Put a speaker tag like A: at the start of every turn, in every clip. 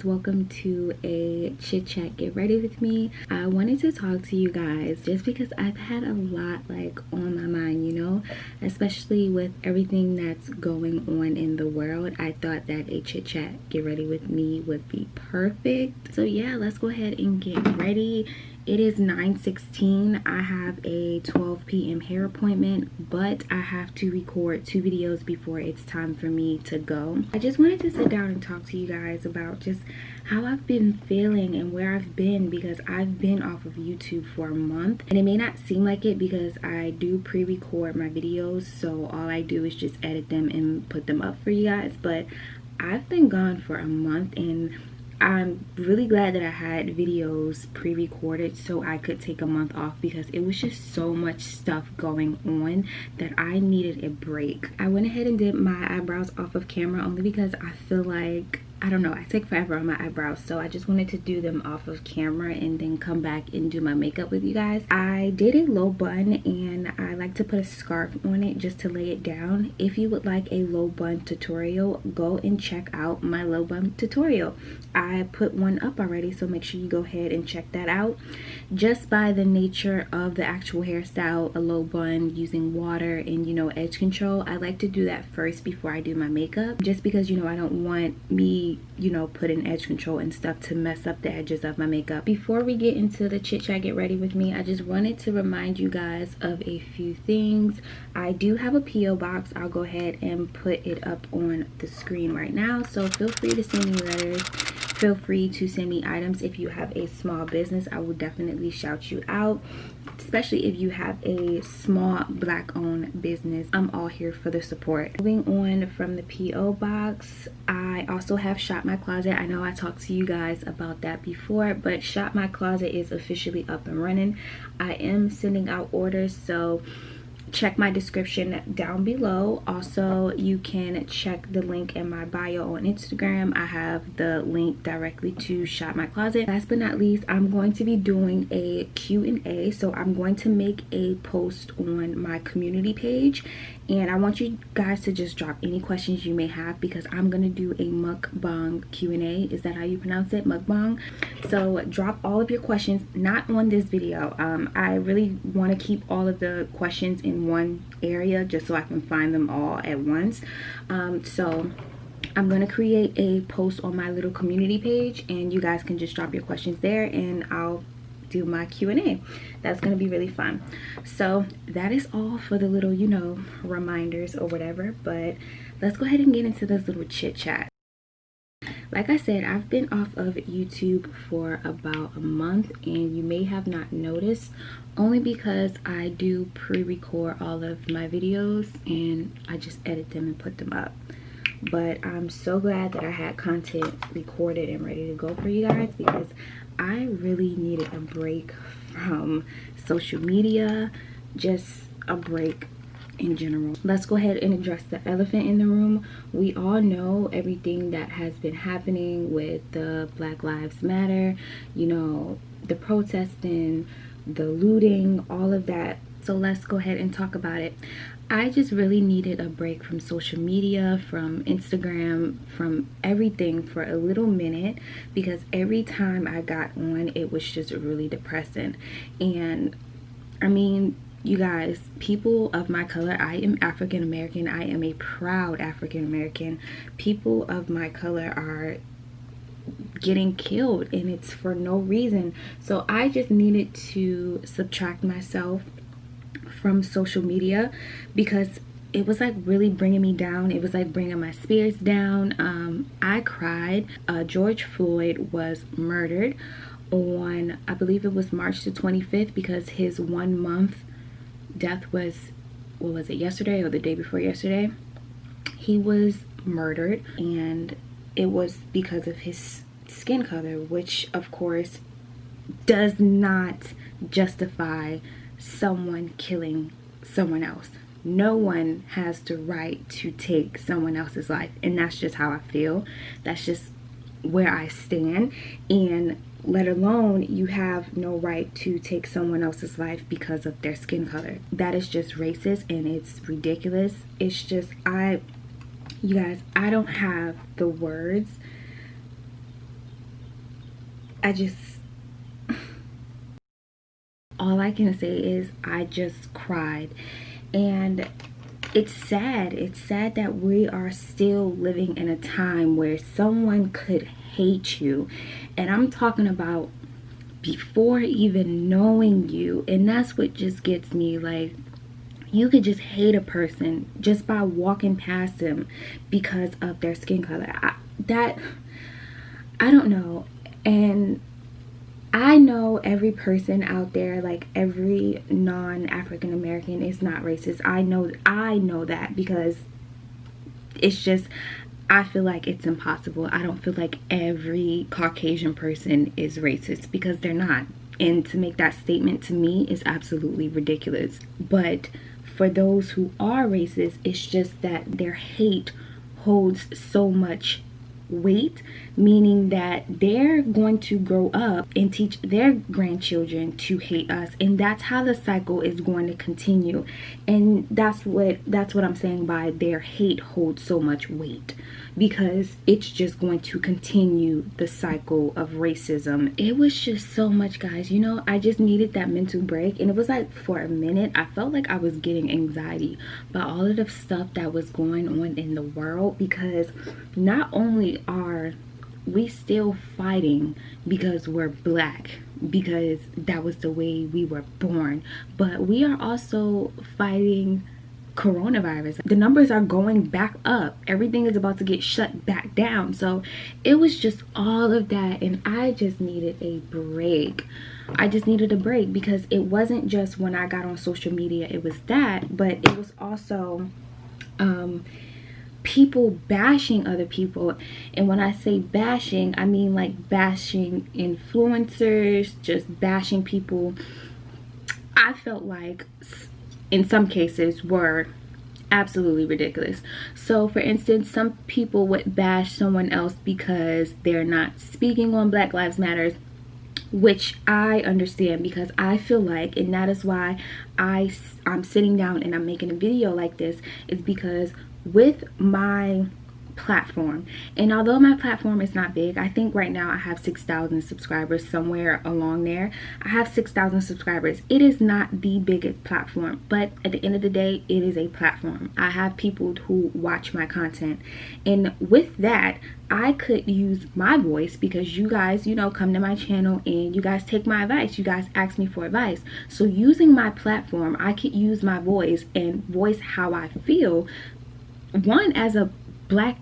A: guys, welcome to a chit chat get ready with me. I wanted to talk to you guys just because I've had a lot on my mind, especially with everything that's going on in the world. I thought that a chit chat get ready with me would be perfect. So yeah, let's go ahead and get ready. It is 9:16. I have a 12 p.m. hair appointment, but I have to record 2 videos before it's time for me to go. I just wanted to sit down and talk to you guys about just how I've been feeling and where I've been, because I've been off of YouTube for a month, and it may not seem like it because I do pre-record my videos, so all I do is just edit them and put them up for you guys. But I've been gone for a month, and I'm really glad that I had videos pre-recorded so I could take a month off, because it was just so much stuff going on that I needed a break. I went ahead and did my eyebrows off of camera only because I feel like, I don't know, I take forever on my eyebrows, so I just wanted to do them off of camera and then come back and do my makeup with you guys. I did a low bun, and I like to put a scarf on it just to lay it down. If you would like a low bun tutorial, go and check out my low bun tutorial. I put one up already, so make sure you go ahead and check that out. Just by the nature of the actual hairstyle, a low bun using water and edge control, I like to do that first before I do my makeup, just because I don't want me putting edge control and stuff to mess up the edges of my makeup. Before we get into the chit chat get ready with me, I just wanted to remind you guys of a few things. I do have a PO box. I'll go ahead and put it up on the screen right now, so feel free to send me letters. Feel free to send me items. If you have a small business, I will definitely shout you out, especially if you have a small Black owned business. I'm all here for the support. Moving on from the PO box, I also have Shop My Closet. I know I talked to you guys about that before, but Shop My Closet is officially up and running. I am sending out orders, so check my description down below. Also, you can check the link in my bio on Instagram. I have the link directly to Shop My Closet. Last but not least, I'm going to be doing a Q&A, so I'm going to make a post on my community page, and I want you guys to just drop any questions you may have, because I'm going to do a mukbang Q&A. Is that how you pronounce it? Mukbang? So drop all of your questions, not on this video. I really want to keep all of the questions in one area just so I can find them all at once. So I'm going to create a post on my little community page, and you guys can just drop your questions there, and I'll do my Q&A. That's going to be really fun. So that is all for the little reminders or whatever, but let's go ahead and get into this little chit chat. Like I said, I've been off of YouTube for about a month, and you may have not noticed, only because I do pre-record all of my videos and I just edit them and put them up. But I'm so glad that I had content recorded and ready to go for you guys, because I really needed a break from social media, just a break in general. Let's go ahead and address the elephant in the room. We all know everything that has been happening with the Black Lives Matter, the protesting, the looting, all of that. So let's go ahead and talk about it. I just really needed a break from social media, from Instagram, from everything for a little minute, because every time I got on, it was just really depressing. And I mean, you guys, people of my color, I am African American. I am a proud African American. People of my color are getting killed, and it's for no reason. So I just needed to subtract myself from social media, because it was really bringing me down. It was bringing my spirits down. I cried. George Floyd was murdered on, I believe it was March the 25th, because his 1 month death was, what was it, yesterday or the day before yesterday? He was murdered, and it was because of his skin color, which of course does not justify someone killing someone else. No one has the right to take someone else's life, and that's just how I feel. That's just where I stand. And let alone, you have no right to take someone else's life because of their skin color. That is just racist, and it's ridiculous. It's just, you guys, I don't have the words I just, all I can say is I just cried. And it's sad. It's sad that we are still living in a time where someone could hate you. And I'm talking about before even knowing you. And that's what just gets me. Like, you could just hate a person just by walking past them because of their skin color. I don't know. And I know every person out there, like every non-African American is not racist. I know that, because it's just, I feel like it's impossible. I don't feel like every Caucasian person is racist, because they're not. And to make that statement to me is absolutely ridiculous. But for those who are racist, it's just that their hate holds so much weight, meaning that they're going to grow up and teach their grandchildren to hate us, and that's how the cycle is going to continue. And that's what I'm saying by their hate holds so much weight, because it's just going to continue the cycle of racism. It was just so much, guys. You know, I just needed that mental break, and it was like, for a minute I felt like I was getting anxiety by all of the stuff that was going on in the world, because not only are we still fighting because we're black, because that was the way we were born, but we are also fighting coronavirus. The numbers are going back up. Everything is about to get shut back down. So it was just all of that, and I just needed a break. I just needed a break, because it wasn't just when I got on social media, it was that, but it was also people bashing other people. And when I say bashing, I mean like bashing influencers, just bashing people I felt like in some cases were absolutely ridiculous. So for instance, some people would bash someone else because they're not speaking on Black Lives Matter, which I understand, because I feel like, and that is why I'm sitting down and I'm making a video like this, is because with my platform, and although my platform is not big, I think right now I have 6,000 subscribers, somewhere along there. I have 6,000 subscribers. It is not the biggest platform, but at the end of the day, it is a platform. I have people who watch my content, and with that, I could use my voice, because you guys, you know, come to my channel and you guys take my advice. You guys ask me for advice. So using my platform, I could use my voice and voice how I feel, one, as a Black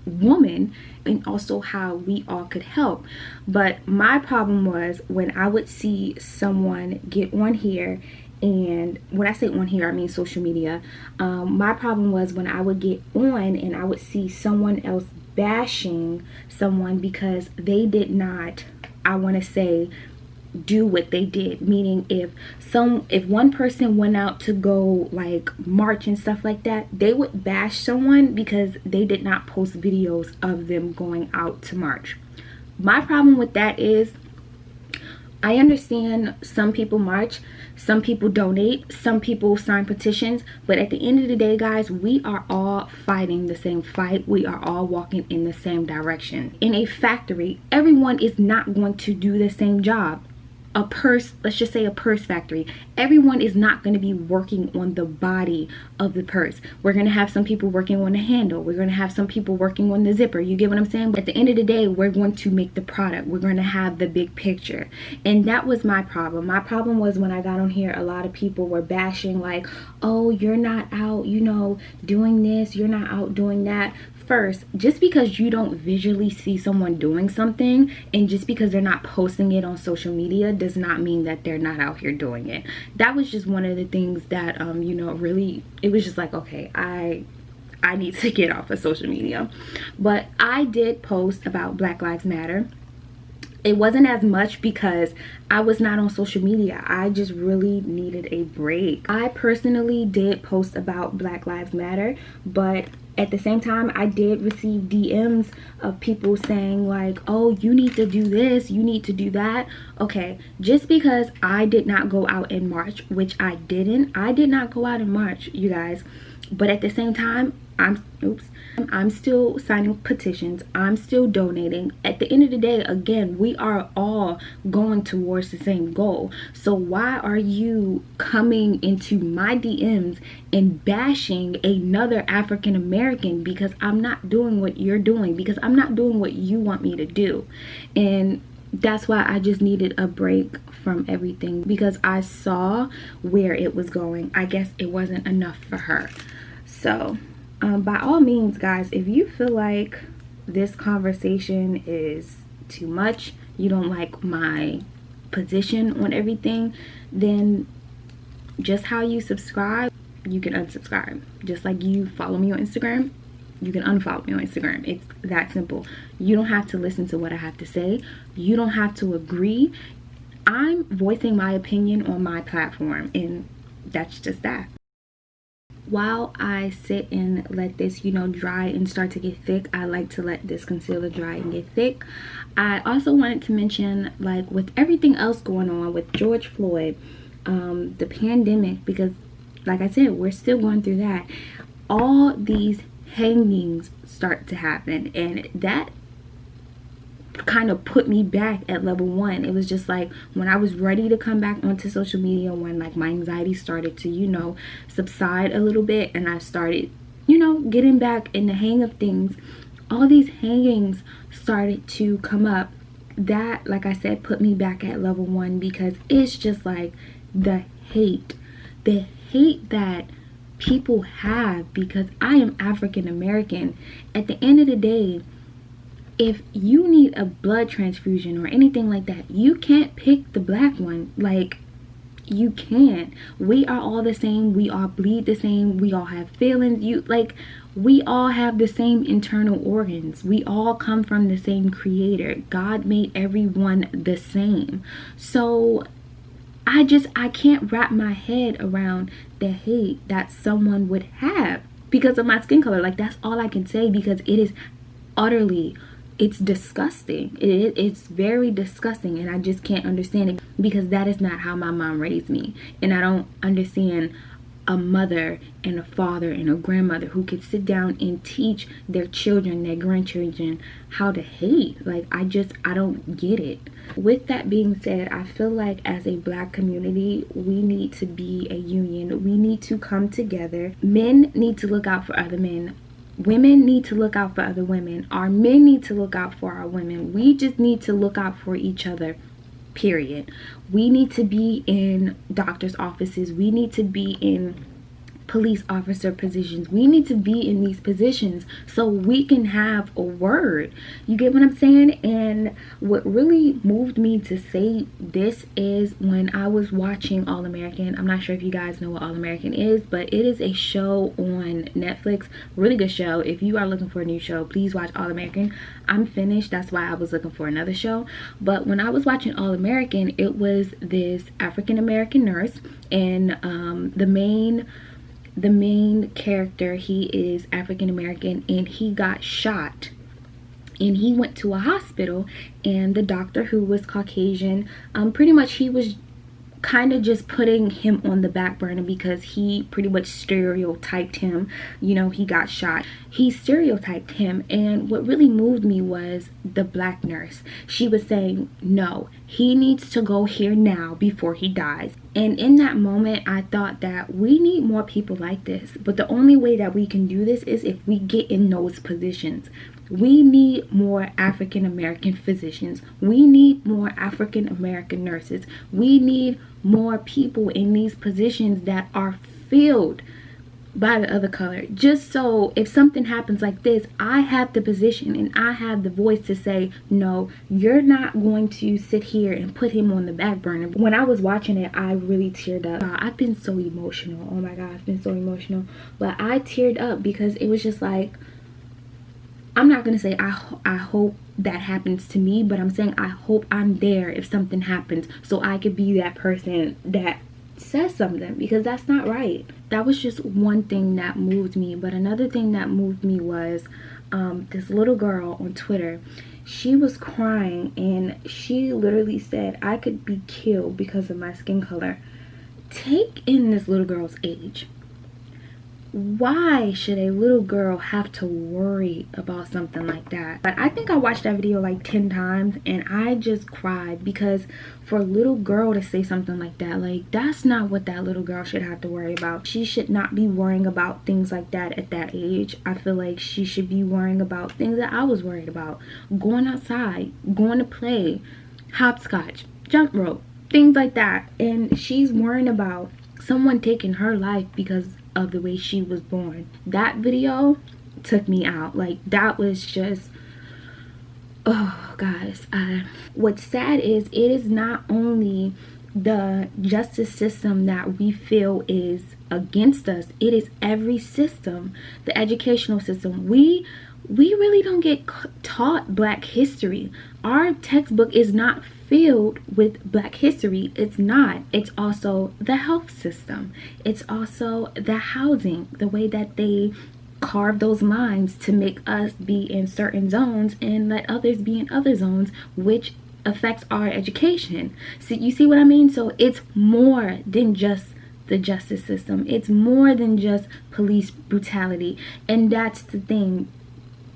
A: woman, and also how we all could help. But my problem was when I would see someone get on here, and when I say on here, I mean social media. My problem was when I would get on and I would see someone else bashing someone because they did not, I want to say, do what they did. Meaning if one person went out to go like march and stuff like that, they would bash someone because they did not post videos of them going out to march. My problem with that is, I understand some people march, some people donate, some people sign petitions, but at the end of the day, guys, we are all fighting the same fight. We are all walking in the same direction. In a factory, everyone is not going to do the same job. A purse, let's just say a purse factory, everyone is not going to be working on the body of the purse. We're going to have some people working on the handle. We're going to have some people working on the zipper. You get what I'm saying? But at the end of the day, we're going to make the product. We're going to have the big picture. And that was my problem. My problem was when I got on here, a lot of people were bashing like, oh, you're not out, you know, doing this, you're not out doing that. First, just because you don't visually see someone doing something, and just because they're not posting it on social media, does not mean that they're not out here doing it. That was just one of the things that you know, really, it was just like, okay, I need to get off of social media. But I did post about Black Lives Matter. It wasn't as much because I was not on social media. I just really needed a break. I personally did post about Black Lives Matter, but at the same time, I did receive DMs of people saying like, oh, you need to do this, you need to do that. Okay, just because I did not go out and march, which I did not go out and march, you guys. But at the same time, I'm still signing petitions. I'm still donating. At the end of the day, again, we are all going towards the same goal. So why are you coming into my DMs and bashing another African American because I'm not doing what you're doing, because I'm not doing what you want me to do? And that's why I just needed a break from everything, because I saw where it was going. I guess it wasn't enough for her. So by all means, guys, if you feel like this conversation is too much, you don't like my position on everything, then just how you subscribe, you can unsubscribe. Just like you follow me on Instagram, you can unfollow me on Instagram. It's that simple. You don't have to listen to what I have to say. You don't have to agree. I'm voicing my opinion on my platform, and that's just that. While I sit and let this, dry and start to get thick, I like to let this concealer dry and get thick. I also wanted to mention, like, with everything else going on with George Floyd, the pandemic, because like I said, we're still going through that. All these hangings start to happen, and that kind of put me back at level 1. It was just like when I was ready to come back onto social media, when like my anxiety started to subside a little bit, and I started getting back in the hang of things, all these hangings started to come up. That, like I said, put me back at level 1, because it's just like the hate that people have because I am African American. At the end of the day, if you need a blood transfusion or anything like that, you can't pick the black one. Like, you can't. We are all the same. We all bleed the same. We all have feelings. We all have the same internal organs. We all come from the same creator. God made everyone the same. So I can't wrap my head around the hate that someone would have because of my skin color. Like, that's all I can say, because it is it's disgusting. It's very disgusting, and I just can't understand it, because that is not how my mom raised me. And I don't understand a mother and a father and a grandmother who could sit down and teach their children, their grandchildren, how to hate. Like, I don't get it. With that being said, I feel like as a black community, we need to be a union. We need to come together. Men need to look out for other men. Women need to look out for other women. Our men need to look out for our women. We just need to look out for each other, period. We need to be in doctor's offices. We need to be in police officer positions. We need to be in these positions so we can have a word. You get what I'm saying? And what really moved me to say this is when I was watching All American. I'm not sure if you guys know what All American is, but it is a show on Netflix. Really good show. If you are looking for a new show, please watch All American. I'm finished. That's why I was looking for another show. But when I was watching All American, it was this African American nurse, and the main character, he is African American, and he got shot, and he went to a hospital, and the doctor, who was Caucasian, pretty much he was kind of just putting him on the back burner because he pretty much stereotyped him. He got shot, he stereotyped him. And what really moved me was the black nurse. She was saying, no, he needs to go here now before he dies. And in that moment, I thought that we need more people like this, but the only way that we can do this is if we get in those positions. We need more African American physicians. We need more African American nurses. We need more people in these positions that are filled by the other color, just so if something happens like this, I have the position and I have the voice to say, no, you're not going to sit here and put him on the back burner. When I was watching it, I really teared up. I've been so emotional. Oh my God, I've been so emotional. But I teared up because it was just like, I'm not gonna say I hope that happens to me, but I'm saying I hope I'm there if something happens, so I could be that person that says something, because that's not right. That was just one thing that moved me. But another thing that moved me was this little girl on Twitter. She was crying, and she literally said, I could be killed because of my skin color. Take in this little girl's age. why should a little girl have to worry about something like that? But I think I watched that video like 10 times and I just cried, because for a little girl to say something like that, like, that's not what that little girl should have to worry about. She should not be worrying about things like that at that age. I feel like she should be worrying about things that I was worried about: going outside, going to play, hopscotch, jump rope, things like that. And she's worrying about someone taking her life because of the way she was born. That video took me out. Like, that was just, oh guys, what's sad is it is not only the justice system that we feel is against us, it is every system. The educational system, we really don't get taught Black history. Our textbook is not filled with Black history. It's not. It's also the health system. It's also the housing, the way that they carve those lines to make us be in certain zones and let others be in other zones, which affects our education. So you see what I mean? So it's more than just the justice system. It's more than just police brutality. And that's the thing.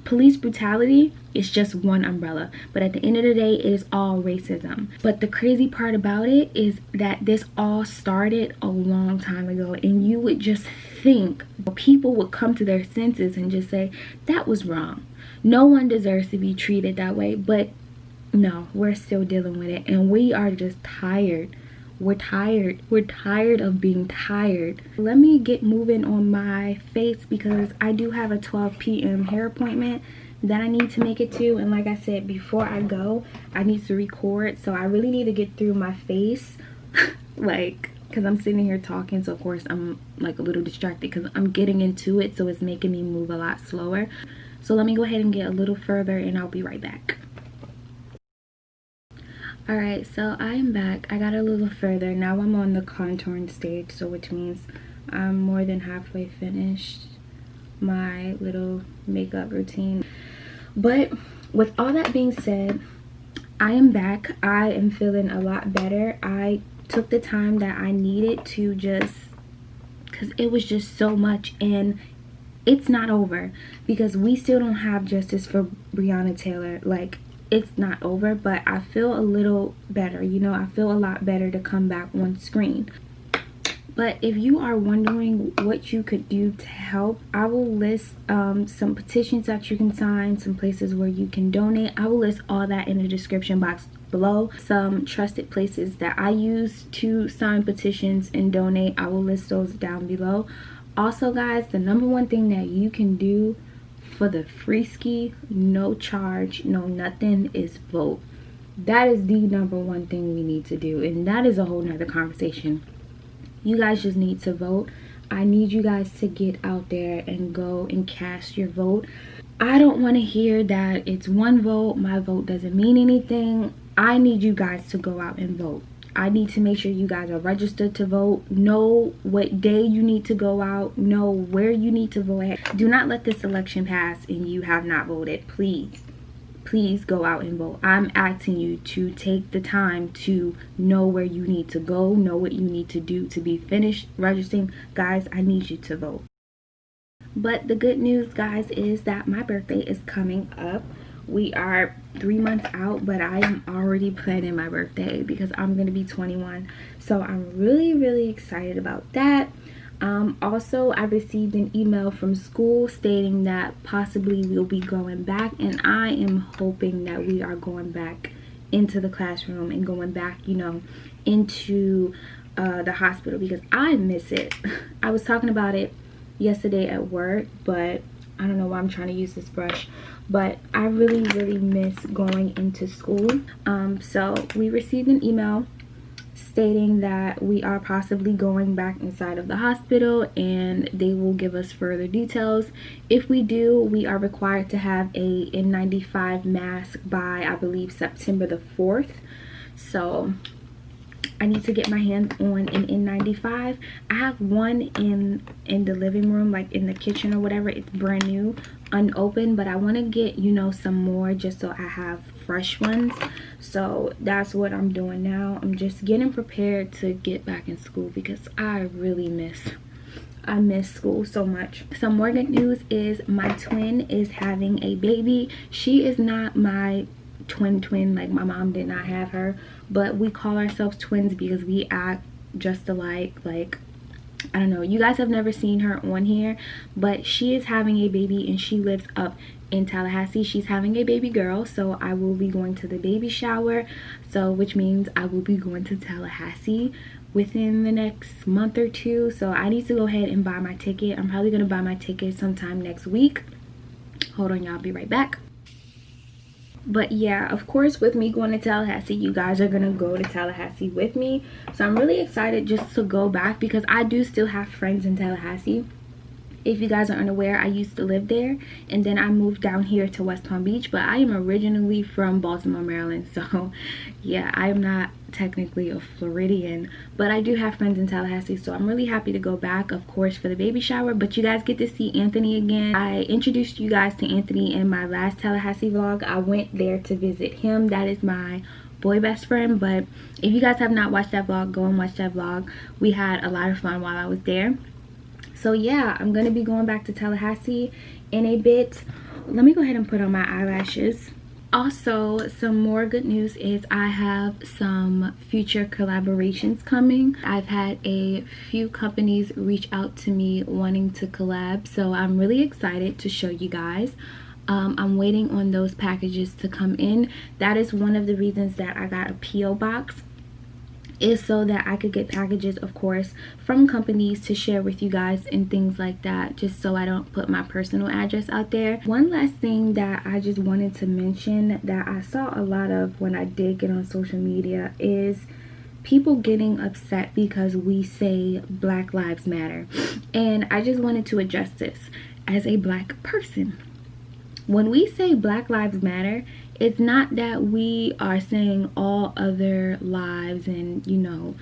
A: Police brutality is just one umbrella, but at the end of the day, it is all racism. But the crazy part about it is that this all started a long time ago, and you would just think people would come to their senses and just say, that was wrong. No one deserves to be treated that way. But no, we're still dealing with it, and we are just tired. We're tired. We're tired of being tired. Let me get moving on my face, because I do have a 12 p.m. hair appointment that I need to make it to. And like I said, before I go, I need to record. So I really need to get through my face. Like, because I'm sitting here talking. So of course I'm like a little distracted because I'm getting into it. So it's making me move a lot slower. So let me go ahead and get a little further and I'll be right back. Alright, so I'm back. I got a little further. Now I'm on the contouring stage, so which means I'm more than halfway finished my little makeup routine. But with all that being said, I am back. I am feeling a lot better. I took the time that I needed to just, because it was just so much, and it's not over, because we still don't have justice for Breonna Taylor. Like, it's not over, but I feel a little better. You know, I feel a lot better to come back on screen. But if you are wondering what you could do to help, I will list some petitions that you can sign, some places where you can donate. I will list all that in the description box below. Some trusted places that I use to sign petitions and donate, I will list those down below. Also guys, the number one thing that you can do for the free ski, no charge, no nothing, is vote. That is the number one thing we need to do, and that is a whole nother conversation. You guys just need to vote. I need you guys to get out there and go and cast your vote. I don't want to hear that it's one vote, my vote doesn't mean anything. I need you guys to go out and vote. I need to make sure you guys are registered to vote. Know what day you need to go out. Know where you need to vote at. Do not let this election pass and you have not voted. Please, please go out and vote. I'm asking you to take the time to know where you need to go. Know what you need to do to be finished registering. Guys, I need you to vote. But the good news, guys, is that my birthday is coming up. We are 3 months out, but I am already planning my birthday because I'm going to be 21. So I'm really excited about that. Also, I received an email from school stating that possibly we'll be going back, and I am hoping that we are going back into the classroom and going back, you know, into the hospital, because I miss it. I was talking about it yesterday at work, but I don't know why I'm trying to use this brush, but I really miss going into school. So we received an email stating that we are possibly going back inside of the hospital, and they will give us further details. If we do, we are required to have a N95 mask by, I believe, September the 4th. So I need to get my hands on an N95. I have one in the living room, like in the kitchen or whatever. It's brand new, unopened, but I want to get, you know, some more just so I have fresh ones. So that's what I'm doing now. I'm just getting prepared to get back in school because I really miss I miss school so much. Some more good news is my twin is having a baby. She is not my twin, like my mom did not have her, but we call ourselves twins because we act just alike. Like, I don't know, you guys have never seen her on here, but she is having a baby and she lives up in Tallahassee. She's having a baby girl, so I will be going to the baby shower, so which means I will be going to Tallahassee within the next month or two. So I need to go ahead and buy my ticket. I'm probably gonna buy my ticket sometime next week. Hold on, y'all, I'll be right back. But yeah, of course, with me going to Tallahassee, you guys are gonna go to Tallahassee with me. So I'm really excited just to go back because I do still have friends in Tallahassee. If you guys are unaware, I used to live there and then I moved down here to West Palm Beach, but I am originally from Baltimore, Maryland. So yeah, I am not technically a Floridian, but I do have friends in Tallahassee, so I'm really happy to go back, of course, for the baby shower. But you guys get to see Anthony again. I introduced you guys to Anthony in my last Tallahassee vlog. I went there to visit him. That is my boy best friend. But if you guys have not watched that vlog, go and watch that vlog. We had a lot of fun while I was there. So yeah, I'm gonna be going back to Tallahassee in a bit. Let me go ahead and put on my eyelashes. Also, some more good news is I have some future collaborations coming. I've had a few companies reach out to me wanting to collab, so I'm really excited to show you guys. I'm waiting on those packages to come in. That is one of the reasons that I got a PO box, is so that I could get packages, of course, from companies to share with you guys and things like that, just so I don't put my personal address out there. One last thing that I just wanted to mention that I saw a lot of when I did get on social media is people getting upset because we say Black Lives Matter. And I just wanted to address this as a Black person. When we say Black Lives Matter, it's not that we are saying all other lives and, you know,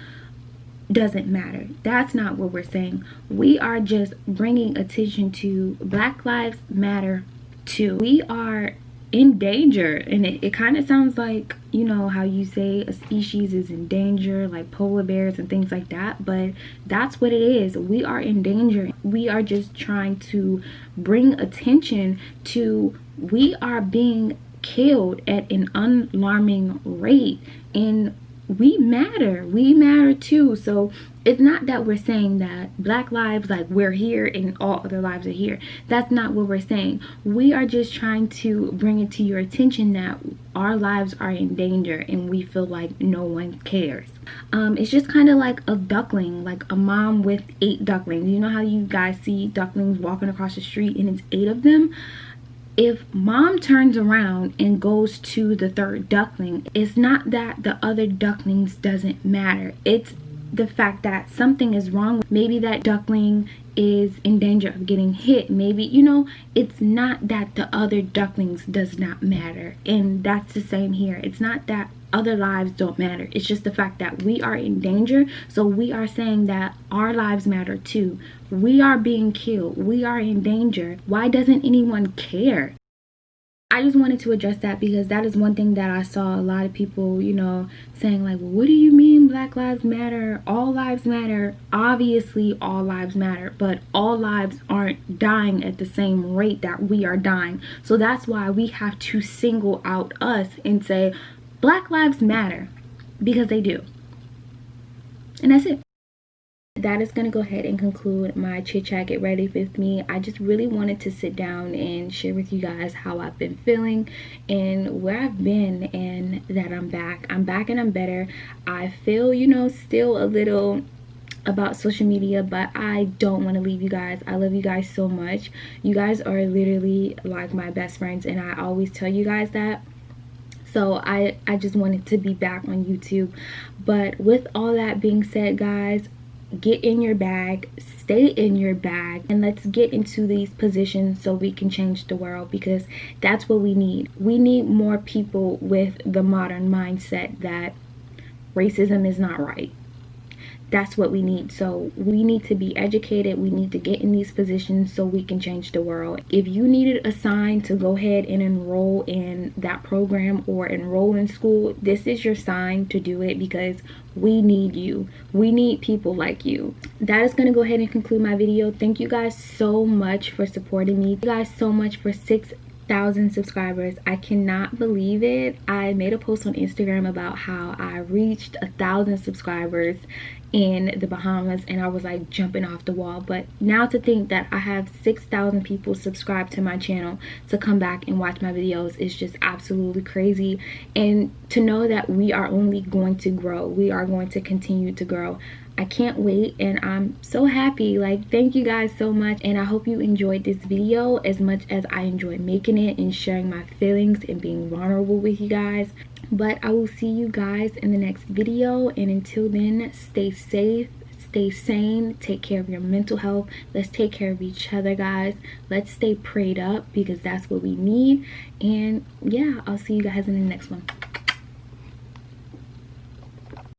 A: doesn't matter. That's not what we're saying. We are just bringing attention to Black Lives Matter too. We are in danger, and it kind of sounds like, you know, how you say a species is in danger, like polar bears and things like that, but that's what it is. We are in danger. We are just trying to bring attention to, we are being killed at an alarming rate, and we matter too. So it's not that we're saying that Black lives, like we're here and all other lives are here. That's not what we're saying. We are just trying to bring it to your attention that our lives are in danger and we feel like no one cares. It's just kind of like a duckling, like a mom with 8 ducklings. You know how you guys see ducklings walking across the street and it's 8 of them? If mom turns around and goes to the 3rd duckling, it's not that the other ducklings doesn't matter. It's the fact that something is wrong. Maybe that duckling is in danger of getting hit. Maybe, you know, it's not that the other ducklings does not matter. And that's the same here. It's not that other lives don't matter. It's just the fact that we are in danger. So we are saying that our lives matter too. We are being killed. We are in danger. Why doesn't anyone care? I just wanted to address that because that is one thing that I saw a lot of people, you know, saying like, well, what do you mean Black Lives Matter? All lives matter. Obviously, all lives matter, but all lives aren't dying at the same rate that we are dying. So that's why we have to single out us and say, Black Lives Matter, because they do. And that's it. That is going to go ahead and conclude my chit chat. Get ready with me. I just really wanted to sit down and share with you guys how I've been feeling and where I've been, and that I'm back and I'm better. I feel, you know, still a little about social media, but I don't want to leave you guys. I love you guys so much. You guys are literally like my best friends, and I always tell you guys that. So I just wanted to be back on YouTube. But with all that being said, guys, get in your bag, stay in your bag, and let's get into these positions so we can change the world, because that's what we need. We need more people with the modern mindset that racism is not right, that's what we need. So we need to be educated, we need to get in these positions so we can change the world. If you needed a sign to go ahead and enroll in that program or enroll in school, this is your sign to do it, because we need you. We need people like you. That is going to go ahead and conclude my video. Thank you guys so much for supporting me. Thank you guys so much for 6,000 subscribers. I cannot believe it. I made a post on Instagram about how I reached 1,000 subscribers in the Bahamas, and I was like jumping off the wall. But now to think that I have 6,000 people subscribed to my channel to come back and watch my videos is just absolutely crazy. And to know that we are only going to grow, we are going to continue to grow. I can't wait, and I'm so happy. Like, thank you guys so much, and I hope you enjoyed this video as much as I enjoyed making it and sharing my feelings and being vulnerable with you guys. But I will see you guys in the next video, and until then, stay safe, stay sane, take care of your mental health. Let's take care of each other, guys. Let's stay prayed up, because that's what we need. And yeah, I'll see you guys in the next one.